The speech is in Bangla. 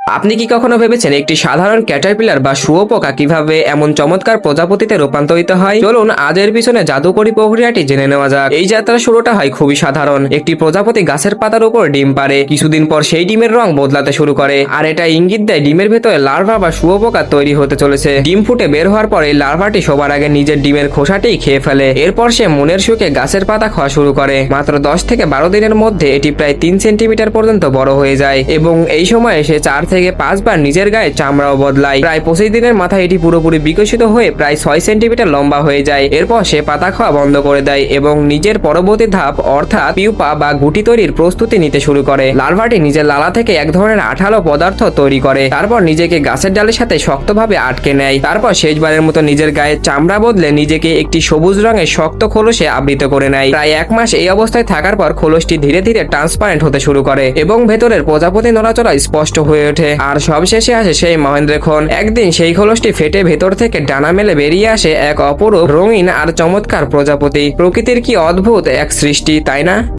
আপনি কি কখনো ভেবেছেন একটি সাধারণ ক্যাটারপিলার বা শুঁয়োপোকা কিভাবে এমন চমৎকার প্রজাপতিতে রূপান্তরিত হয়? চলুন আজের পিছনে জাদুকরী প্রক্রিয়াটি জেনে নেওয়া যাক। এই যাত্রার শুরুটা হয় খুবই সাধারণ। একটি প্রজাপতি গাছের পাতার উপর ডিম পাড়ে। কিছুদিন পর সেই ডিমের রং বদলাতে শুরু করে, আর এটা ইঙ্গিত দেয় ডিমের ভেতরে লার্ভা বা শুঁয়োপোকা তৈরি হতে চলেছে। ডিম ফুটে বের হওয়ার পর এই লার্ভাটি সবার আগে নিজের ডিমের খোসাটি খেয়ে ফেলে। এরপর সে মনের সুখে গাছের পাতা খাওয়া শুরু করে। মাত্র 10 থেকে 12 দিনের মধ্যে এটি প্রায় 3 সেন্টিমিটার পর্যন্ত বড় হয়ে যায়, এবং এই সময়ে সে 4 থেকে 5 বার নিজের গায়ে চামড়াও বদলায়। প্রায় 25 দিনের মাথায় এটি পুরোপুরি বিকশিত হয়ে প্রায় 6 সেন্টিমিটার লম্বা হয়ে যায়। এরপর সে পাতা খাওয়া বন্ধ করে দেয় এবং নিজের পরবর্তী ধাপ অর্থাৎ পিউপা বা গুটি তৈরির প্রস্তুতি নিতে শুরু করে। লার্ভাটি নিজের লালা থেকে এক ধরনের আঠালো পদার্থ তৈরি করে, তারপর নিজেকে গাছের ডালের সাথে শক্তভাবে আটকে নেয়। তারপর শেষবারের মতো নিজের গায়ে চামড়া বদলে নিজেকে একটি সবুজ রঙের শক্ত খোলসে আবৃত করে নেয়। প্রায় 1 মাস এই অবস্থায় থাকার পর খোলসটি ধীরে ধীরে ট্রান্সপারেন্ট হতে শুরু করে এবং ভেতরের প্রজাপতি নড়াচড়া স্পষ্ট হয়ে ওঠে। আর সবশেষে আসে সেই মহেন্দ্রক্ষণ। একদিন সেই খোলসটি ফেটে ভেতর থেকে ডানা মেলে বেরিয়ে আসে এক অপরূপ, রঙিন আর চমৎকার প্রজাপতি। প্রকৃতির কি অদ্ভুত এক সৃষ্টি, তাই না?